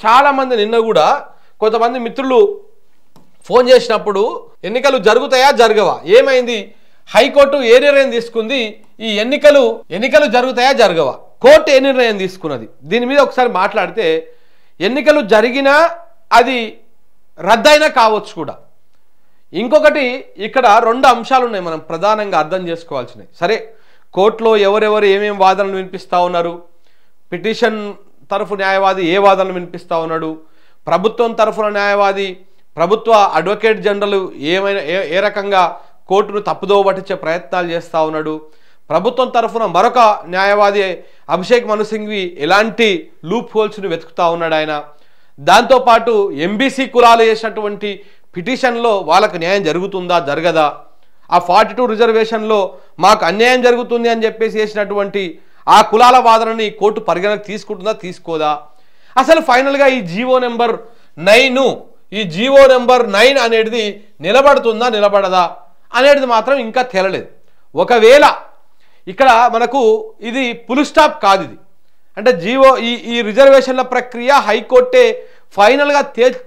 చాలామంది నిన్న కూడా కొంతమంది మిత్రులు ఫోన్ చేసినప్పుడు ఎన్నికలు జరుగుతాయా జరగవా, ఏమైంది, హైకోర్టు ఏ నిర్ణయం తీసుకుంది, ఈ ఎన్నికలు జరుగుతాయా జరగవా, కోర్టు ఏ నిర్ణయం తీసుకున్నది, దీని మీద ఒకసారి మాట్లాడితే ఎన్నికలు జరిగినా అది రద్దయినా కావచ్చు కూడా. ఇంకొకటి ఇక్కడ రెండు అంశాలు ఉన్నాయి మనం ప్రధానంగా అర్థం చేసుకోవాల్సినవి. సరే, కోర్టులో ఎవరెవరు ఏమేమి వాదనలు వినిపిస్తూ ఉన్నారు, పిటిషన్ తరఫు న్యాయవాది ఏ వాదనలు వినిపిస్తూ ఉన్నాడు, ప్రభుత్వం తరఫున న్యాయవాది ప్రభుత్వ అడ్వకేట్ జనరల్ ఏ రకంగా కోర్టును తప్పుదోవ పట్టించే ప్రయత్నాలు చేస్తూ ఉన్నాడు, ప్రభుత్వం తరఫున మరొక న్యాయవాది అభిషేక్ మను సింఘ్వి ఎలాంటి లూప్ హోల్స్ను వెతుకుతూ ఉన్నాడు ఆయన. దాంతోపాటు ఎంబీసీ కులాలు చేసినటువంటి పిటిషన్లో వాళ్ళకు న్యాయం జరుగుతుందా జరగదా, ఆ 42 రిజర్వేషన్లో మాకు అన్యాయం జరుగుతుంది అని చెప్పేసి చేసినటువంటి ఆ కులాల వాదనని కోర్టు పరిగణకు తీసుకుంటుందా తీసుకోదా, అసలు ఫైనల్గా ఈ జీవో నెంబర్ 9 అనేది నిలబడుతుందా నిలబడదా అనేది మాత్రం ఇంకా తేలలేదు. ఒకవేళ ఇక్కడ మనకు ఇది ఫుల్ స్టాప్ కాదు, ఇది అంటే ఈ రిజర్వేషన్ల ప్రక్రియ హైకోర్టే ఫైనల్గా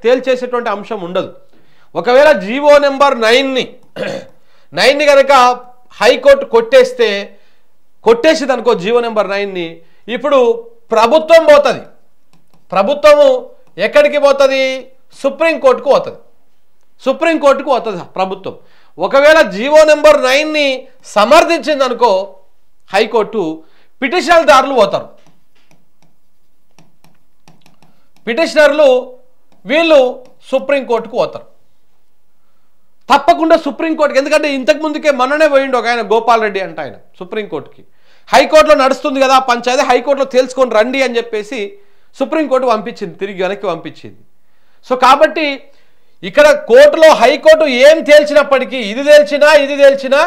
తేల్చేసేటువంటి అంశం ఉండదు. ఒకవేళ జీవో నెంబర్ 9ని కనుక హైకోర్టు కొట్టేసింది అనుకో జీవో నెంబర్ 9ని, ఇప్పుడు ప్రభుత్వం పోతుంది. ప్రభుత్వము ఎక్కడికి పోతుంది? సుప్రీంకోర్టుకు పోతుంది ప్రభుత్వం. ఒకవేళ జీవో నెంబర్ 9ని సమర్థించింది అనుకో హైకోర్టు, పిటిషనర్దారులు పోతారు. పిటిషనర్లు వీళ్ళు సుప్రీంకోర్టుకు పోతారు తప్పకుండా సుప్రీంకోర్టుకి. ఎందుకంటే ఇంతకుముందుకే మొన్ననే పోయిండు ఒక ఆయన గోపాల్ రెడ్డి అంట, ఆయన సుప్రీంకోర్టుకి. హైకోర్టులో నడుస్తుంది కదా పంచాయతీ, హైకోర్టులో తేల్చుకొని రండి అని చెప్పేసి సుప్రీంకోర్టు పంపించింది, తిరిగి వెనక్కి పంపించింది. సో కాబట్టి ఇక్కడ కోర్టులో హైకోర్టు ఏం తేల్చినప్పటికీ, ఇది తేల్చినా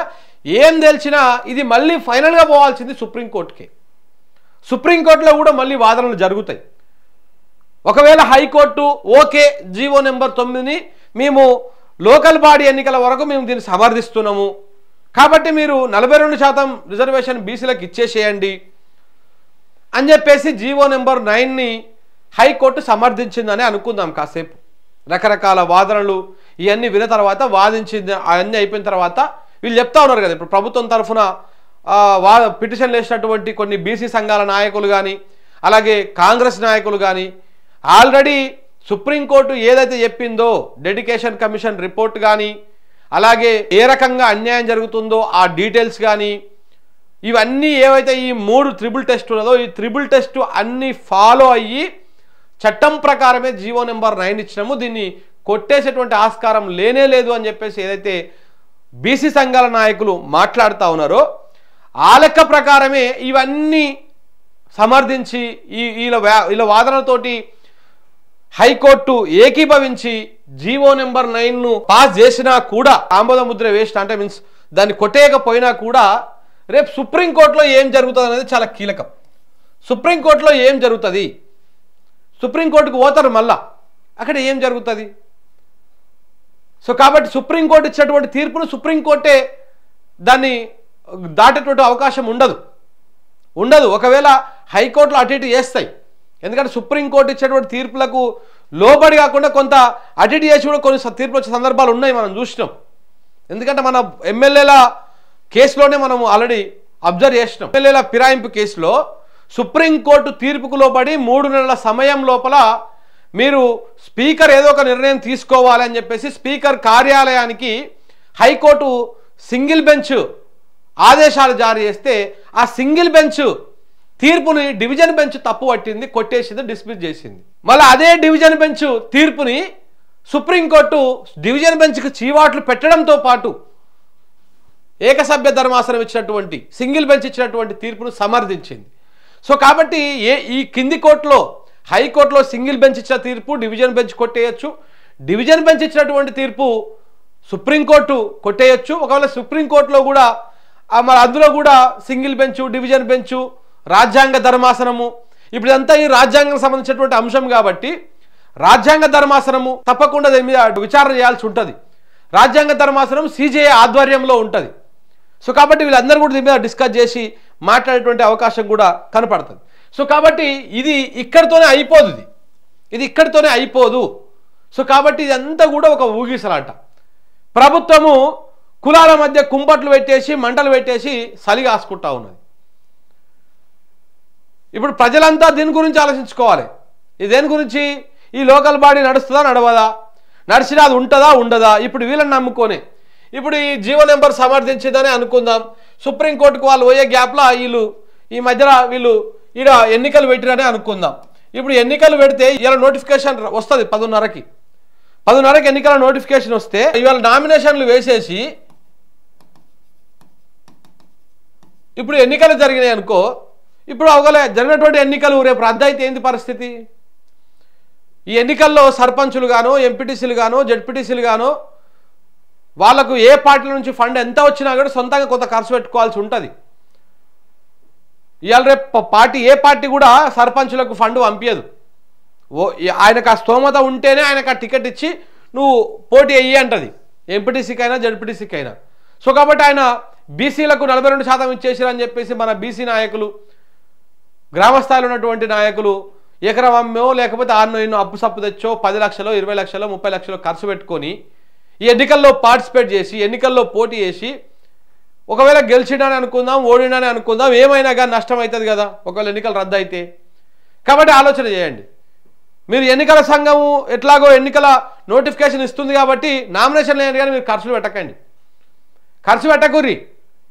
ఏం తేల్చినా ఇది మళ్ళీ ఫైనల్గా పోవాల్సింది సుప్రీంకోర్టుకే. సుప్రీంకోర్టులో కూడా మళ్ళీ వాదనలు జరుగుతాయి. ఒకవేళ హైకోర్టు ఓకే జీవో నెంబర్ 9ని మేము లోకల్ బాడీ ఎన్నికల వరకు మేము దీన్ని సమర్థిస్తున్నాము కాబట్టి మీరు 42% రిజర్వేషన్ బీసీలకు ఇచ్చేసేయండి అని చెప్పేసి జీవో నెంబర్ 9ని హైకోర్టు సమర్థించిందని అనుకుందాం. కాసేపు రకరకాల వాదనలు ఇవన్నీ విన్న తర్వాత వాదించింది, అవన్నీ అయిపోయిన తర్వాత వీళ్ళు చెప్తా ఉన్నారు కదా, ఇప్పుడు ప్రభుత్వం తరఫున పిటిషన్లు వేసినటువంటి కొన్ని బీసీ సంఘాల నాయకులు కానీ అలాగే కాంగ్రెస్ నాయకులు కానీ ఆల్రెడీ సుప్రీంకోర్టు ఏదైతే చెప్పిందో డెడికేషన్ కమిషన్ రిపోర్ట్ కానీ అలాగే ఏ రకంగా అన్యాయం జరుగుతుందో ఆ డీటెయిల్స్ కానీ ఇవన్నీ ఏవైతే ఈ 3 త్రిబుల్ టెస్ట్ ఉన్నదో ఈ త్రిబుల్ టెస్ట్ అన్నీ ఫాలో అయ్యి చట్టం ప్రకారమే జీవో నెంబర్ 9 ఇచ్చినాము, దీన్ని కొట్టేసేటువంటి ఆస్కారం లేనే లేదు అని చెప్పేసి ఏదైతే బీసీ సంఘాల నాయకులు మాట్లాడుతూ ఉన్నారో ఆ లెక్క ప్రకారమే ఇవన్నీ సమర్థించి వీళ్ళ వాదనలతోటి హైకోర్టు ఏకీభవించి జీవో నెంబర్ 9ను పాస్ చేసినా కూడా ఆమోద ముద్ర వేస్ట్ అంటే మీన్స్ దాన్ని కొట్టేయకపోయినా కూడా రేపు సుప్రీంకోర్టులో ఏం జరుగుతుంది అనేది చాలా కీలకం. సుప్రీంకోర్టులో ఏం జరుగుతుంది, సుప్రీంకోర్టుకు పోతారు మళ్ళా, అక్కడ ఏం జరుగుతుంది. సో కాబట్టి సుప్రీంకోర్టు ఇచ్చినటువంటి తీర్పును సుప్రీంకోర్టే దాన్ని దాటేటువంటి అవకాశం ఉండదు. ఒకవేళ హైకోర్టులో అటు ఇటు చేస్తాయి, ఎందుకంటే సుప్రీంకోర్టు ఇచ్చేటువంటి తీర్పులకు లోబడి కాకుండా కొంత అటు ఇటు చేసి కూడా కొన్ని తీర్పులు వచ్చే సందర్భాలు ఉన్నాయి, మనం చూసినాం. ఎందుకంటే మన ఎమ్మెల్యేల కేసులోనే మనం ఆల్రెడీ అబ్జర్వ్ చేసినాం. ఎమ్మెల్యేల ఫిరాయింపు కేసులో సుప్రీంకోర్టు తీర్పుకు లోబడి 3 నెలల సమయం లోపల మీరు స్పీకర్ ఏదో ఒక నిర్ణయం తీసుకోవాలి అని చెప్పేసి స్పీకర్ కార్యాలయానికి హైకోర్టు సింగిల్ బెంచ్ ఆదేశాలు జారీ చేస్తే ఆ సింగిల్ బెంచ్ తీర్పుని డివిజన్ బెంచ్ తప్పు పట్టింది, కొట్టేసింది, డిస్మిస్ చేసింది. మళ్ళీ అదే డివిజన్ బెంచ్ తీర్పుని సుప్రీంకోర్టు డివిజన్ బెంచ్కి చీవాట్లు పెట్టడంతో పాటు ఏకసభ్య ధర్మాసనం ఇచ్చినటువంటి సింగిల్ బెంచ్ ఇచ్చినటువంటి తీర్పును సమర్థించింది. సో కాబట్టి ఈ కింది కోర్టులో హైకోర్టులో సింగిల్ బెంచ్ ఇచ్చిన తీర్పు డివిజన్ బెంచ్ కొట్టేయచ్చు, డివిజన్ బెంచ్ ఇచ్చినటువంటి తీర్పు సుప్రీంకోర్టు కొట్టేయచ్చు. ఒకవేళ సుప్రీంకోర్టులో కూడా మరి అందులో కూడా సింగిల్ బెంచు, డివిజన్ బెంచు, రాజ్యాంగ ధర్మాసనము, ఇప్పుడు ఇదంతా ఈ రాజ్యాంగం సంబంధించినటువంటి అంశం కాబట్టి రాజ్యాంగ ధర్మాసనము తప్పకుండా దీని మీద విచారణ చేయాల్సి ఉంటుంది. రాజ్యాంగ ధర్మాసనం సిజేఐ ఆధ్వర్యంలో ఉంటుంది. సో కాబట్టి వీళ్ళందరూ కూడా దీని మీద డిస్కస్ చేసి మాట్లాడేటువంటి అవకాశం కూడా కనపడుతుంది. సో కాబట్టి ఇది ఇక్కడితోనే అయిపోతుంది, ఇది ఇక్కడితోనే అయిపోదు. సో కాబట్టి ఇదంతా కూడా ఒక ఊగిసలాట. ప్రభుత్వము కులాల మధ్య కుంపట్లు పెట్టేసి మంటలు పెట్టేసి చలి కాసుకుంటా ఉన్నది. ఇప్పుడు ప్రజలంతా దీని గురించి ఆలోచించుకోవాలి. ఇది దేని గురించి? ఈ లోకల్ బాడీ నడుస్తుందా నడవదా, నడిచినా అది ఉంటుందా ఉండదా. ఇప్పుడు వీళ్ళని నమ్ముకొని ఇప్పుడు ఈ జీవో నెంబర్ సమర్థించిందని అనుకుందాం. సుప్రీంకోర్టుకు వాళ్ళు పోయే గ్యాప్లో వీళ్ళు ఈ మధ్యలో వీళ్ళు ఈడ ఎన్నికలు పెట్టిరని అనుకుందాం. ఇప్పుడు ఎన్నికలు పెడితే ఇవాళ నోటిఫికేషన్ వస్తుంది 10:30కి ఎన్నికల నోటిఫికేషన్ వస్తే ఇవాళ నామినేషన్లు వేసేసి ఇప్పుడు ఎన్నికలు జరిగినాయి అనుకో, ఇప్పుడు అవగలే జరిగినటువంటి ఎన్నికలు రేపు రద్దు అయితే ఏంది పరిస్థితి? ఈ ఎన్నికల్లో సర్పంచులు గానో ఎంపీటీసీలు గానో జెడ్పీటీసీలు గానో వాళ్లకు ఏ పార్టీ నుంచి ఫండ్ ఎంత వచ్చినా కూడా సొంతంగా కొంత ఖర్చు పెట్టుకోవాల్సి ఉంటుంది. ఇవాళ రేపు పార్టీ ఏ పార్టీ కూడా సర్పంచులకు ఫండ్ పంపించదు. ఆయనకు ఆ స్తోమత ఉంటేనే ఆయనకు ఆ టికెట్ ఇచ్చి నువ్వు పోటీ అయ్యి అంటది, ఎంపీటీసీకి అయినా జెడ్పీటీసీకి అయినా. సో కాబట్టి ఆయన బీసీలకు 42% ఇచ్చేసారని చెప్పేసి మన బీసీ నాయకులు, గ్రామస్థాయిలో ఉన్నటువంటి నాయకులు ఎకరం అమ్మో లేకపోతే ఎన్నో అప్పు సప్పు తెచ్చో 10 లక్షలు 20 లక్షలు 30 లక్షలు ఖర్చు పెట్టుకొని ఈ ఎన్నికల్లో పార్టిసిపేట్ చేసి ఎన్నికల్లో పోటీ చేసి ఒకవేళ గెలిచినాని అనుకుందాం, ఓడినాని అనుకుందాం, ఏమైనా కానీ నష్టం అవుతుంది కదా ఒకవేళ ఎన్నికలు రద్దు అయితే. కాబట్టి ఆలోచన చేయండి. మీరు ఎన్నికల సంఘము ఎట్లాగో ఎన్నికల నోటిఫికేషన్ ఇస్తుంది కాబట్టి నామినేషన్ లేని కానీ మీరు ఖర్చులు పెట్టకండి, ఖర్చు పెట్టకుర్రి.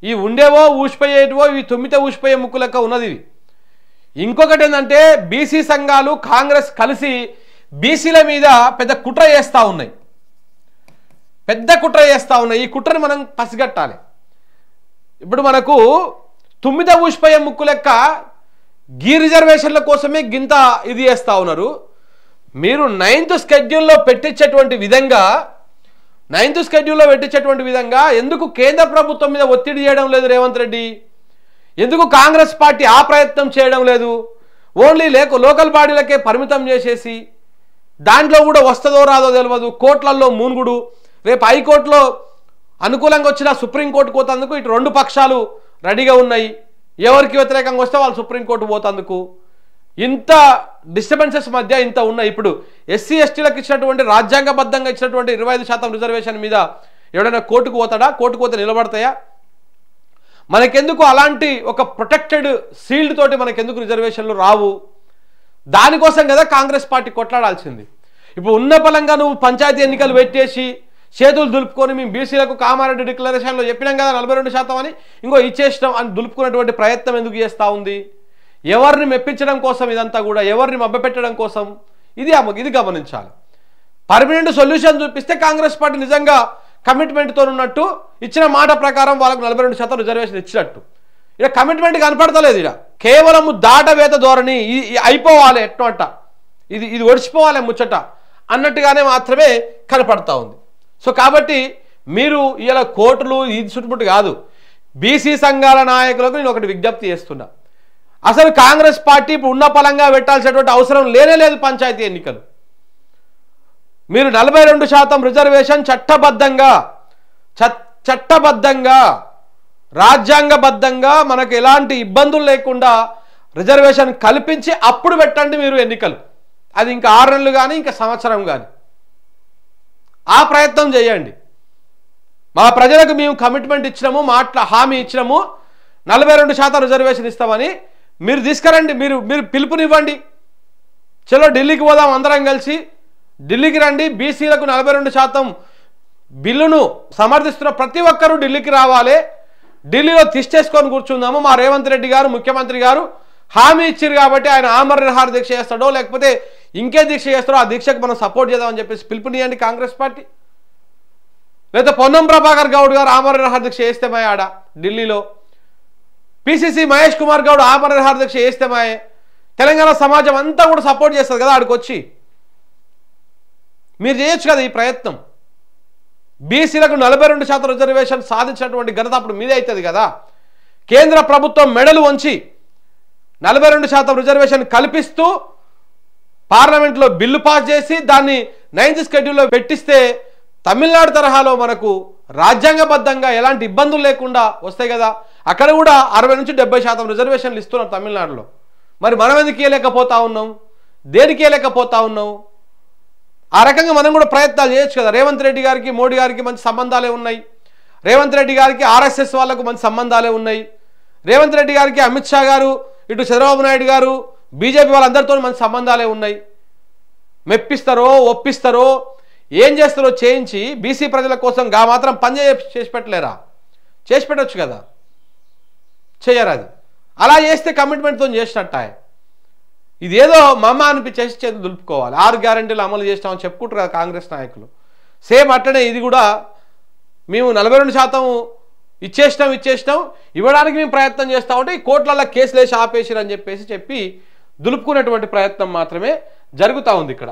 ఈ ఉండేవో ఊసిపోయేటివో ఇవి తుమ్మితే ఊసిపోయే ముక్కు లెక్క ఉన్నది ఇవి. ఇంకొకటి ఏంటంటే బీసీ సంఘాలు కాంగ్రెస్ కలిసి బీసీల మీద పెద్ద కుట్ర చేస్తూ ఉన్నాయి, ఈ కుట్రని మనం పసిగట్టాలి. ఇప్పుడు మనకు తుమ్మితే ఊసిపోయే ముక్కు లెక్క గీ రిజర్వేషన్ల కోసమే గింత ఇది చేస్తూ ఉన్నారు. మీరు 9th షెడ్యూల్లో పెట్టించేటువంటి విధంగా ఎందుకు కేంద్ర ప్రభుత్వం మీద ఒత్తిడి చేయడం లేదు రేవంత్ రెడ్డి? ఎందుకు కాంగ్రెస్ పార్టీ ఆ ప్రయత్నం చేయడం లేదు? ఓన్లీ లోకల్ బాడీలకే పరిమితం చేసేసి దాంట్లో కూడా వస్తుందో రాదో తెలియదు, కోర్టులలో మూనుగుడు. రేపు హైకోర్టులో అనుకూలంగా వచ్చిన సుప్రీంకోర్టు పోతందుకు ఇటు రెండు పక్షాలు రెడీగా ఉన్నాయి. ఎవరికి వ్యతిరేకంగా వస్తే వాళ్ళు సుప్రీంకోర్టు పోతందుకు. ఇంత డిస్టర్బెన్సెస్ మధ్య ఇంత ఉన్నాయి. ఇప్పుడు ఎస్సీ ఎస్టీలకు ఇచ్చినటువంటి రాజ్యాంగబద్ధంగా ఇచ్చినటువంటి 25% రిజర్వేషన్ మీద ఎవడైనా కోర్టుకు పోతాడా? కోర్టుకు పోతే నిలబడతాయా? మనకెందుకు అలాంటి ఒక ప్రొటెక్టెడ్ సీల్డ్ తోటి మనకెందుకు రిజర్వేషన్లు రావు? దానికోసం కదా కాంగ్రెస్ పార్టీ కొట్లాడాల్సింది. ఇప్పుడు ఉన్న పలంగా నువ్వు పంచాయతీ ఎన్నికలు పెట్టేసి చేతులు దులుపుకొని మేము బీసీలకు కామారెడ్డి డిక్లరేషన్లో చెప్పినాం కదా 42% అని, ఇంకో ఇచ్చేసినాం అని దులుపుకున్నటువంటి ప్రయత్నం ఎందుకు చేస్తూ ఉంది? ఎవరిని మెప్పించడం కోసం ఇదంతా కూడా, ఎవరిని మభ్యపెట్టడం కోసం? ఇది గమనించాలి. పర్మనెంట్ సొల్యూషన్ చూపిస్తే కాంగ్రెస్ పార్టీ నిజంగా కమిట్మెంట్తో ఉన్నట్టు, ఇచ్చిన మాట ప్రకారం వాళ్ళకు 42% రిజర్వేషన్ ఇచ్చినట్టు. ఇక కమిట్మెంట్ కనపడతలేదు. ఇక కేవలం దాటవేత ధోరణి, అయిపోవాలి ఎట్నోట, ఇది ఒడిచిపోవాలి ముచ్చట అన్నట్టుగానే మాత్రమే కనపడతా ఉంది. సో కాబట్టి మీరు ఇలా కోర్టులు ఇది చుట్టుముట్టు కాదు. బీసీ సంఘాల నాయకులకు నేను ఒకటి విజ్ఞప్తి చేస్తున్నా. అసలు కాంగ్రెస్ పార్టీ ఇప్పుడు ఉన్న పలంగా పెట్టాల్సినటువంటి అవసరం లేదు పంచాయతీ ఎన్నికలు. మీరు 42% రిజర్వేషన్ చట్టబద్ధంగా రాజ్యాంగబద్ధంగా మనకు ఎలాంటి ఇబ్బందులు లేకుండా రిజర్వేషన్ కల్పించి అప్పుడు పెట్టండి మీరు ఎన్నికలు. అది ఇంకా 6 నెలలు కానీ ఇంకా సంవత్సరం కానీ ఆ ప్రయత్నం చేయండి. మా ప్రజలకు మేము కమిట్మెంట్ ఇచ్చినాము, హామీ ఇచ్చినాము, 42% రిజర్వేషన్ ఇస్తామని మీరు తీసుకురండి. మీరు పిలుపునివ్వండి. చలో ఢిల్లీకి పోదాం, అందరం కలిసి ఢిల్లీకి రండి. బీసీలకు 42% బిల్లును సమర్థిస్తున్న ప్రతి ఒక్కరూ ఢిల్లీకి రావాలి. ఢిల్లీలో తిష్టేసుకొని కూర్చుందాము. మా రేవంత్ రెడ్డి గారు ముఖ్యమంత్రి గారు హామీ ఇచ్చారు కాబట్టి ఆయన ఆమరణ నిరాహార దీక్ష చేస్తాడో లేకపోతే ఇంకే దీక్ష చేస్తాడో ఆ దీక్షకు మనం సపోర్ట్ చేద్దామని చెప్పేసి పిలుపునియండి కాంగ్రెస్ పార్టీ. లేదా పొన్నం ప్రభాకర్ గౌడ్ గారు ఆమరణ నిరాహార దీక్ష చేస్తే మాయ ఆడ ఢిల్లీలో, పిసిసి మహేష్ కుమార్ గౌడ్ ఆమరణ నిరాహార దీక్ష చేస్తే మాయే, తెలంగాణ సమాజం అంతా కూడా సపోర్ట్ చేస్తుంది కదా ఆడికి వచ్చి. మీరు చేయొచ్చు కదా ఈ ప్రయత్నం. బీసీలకు 42% రిజర్వేషన్ సాధించినటువంటి ఘనత అప్పుడు మీదే అవుతుంది కదా. కేంద్ర ప్రభుత్వం మెడలు వంచి 42% రిజర్వేషన్ కల్పిస్తూ పార్లమెంట్లో బిల్లు పాస్ చేసి దాన్ని 9th షెడ్యూల్లో పెట్టిస్తే తమిళనాడు తరహాలో మనకు రాజ్యాంగబద్ధంగా ఎలాంటి ఇబ్బందులు లేకుండా వస్తాయి కదా. అక్కడ కూడా 60 నుంచి 70% రిజర్వేషన్లు ఇస్తున్నారు తమిళనాడులో. మరి మనం ఎందుకు ఇవ్వలేకపోతా ఉన్నాం? దేనికి లేకపోతా ఉన్నావు? ఆ రకంగా మనం కూడా ప్రయత్నాలు చేయొచ్చు కదా. రేవంత్ రెడ్డి గారికి మోడీ గారికి మంచి సంబంధాలే ఉన్నాయి. రేవంత్ రెడ్డి గారికి ఆర్ఎస్ఎస్ వాళ్ళకు మంచి సంబంధాలే ఉన్నాయి. రేవంత్ రెడ్డి గారికి అమిత్ షా గారు, ఇటు చంద్రబాబు నాయుడు గారు, బీజేపీ వాళ్ళందరితో మంచి సంబంధాలే ఉన్నాయి. మెప్పిస్తారో ఒప్పిస్తారో ఏం చేస్తారో చేయించి బీసీ ప్రజల కోసం గా మాత్రం పని చేసి పెట్టలేరా? చేసి పెట్టచ్చు కదా, చేయరు. అది అలా చేస్తే కమిట్మెంట్తో చేసినట్ట. ఇదేదో మమ్మ అనిపించేసి చేతులు దులుపుకోవాలి. 6 గ్యారెంటీలు అమలు చేస్తామని చెప్పుకుంటారు కదా కాంగ్రెస్ నాయకులు. సేమ్ అట్లనే ఇది కూడా మేము 42% ఇచ్చేసినాం ఇవ్వడానికి మేము ప్రయత్నం చేస్తూ ఉంటే ఈ కోట్లలో కేసులు వేసి ఆపేసిరని చెప్పి దులుపుకునేటువంటి ప్రయత్నం మాత్రమే జరుగుతూ ఉంది ఇక్కడ.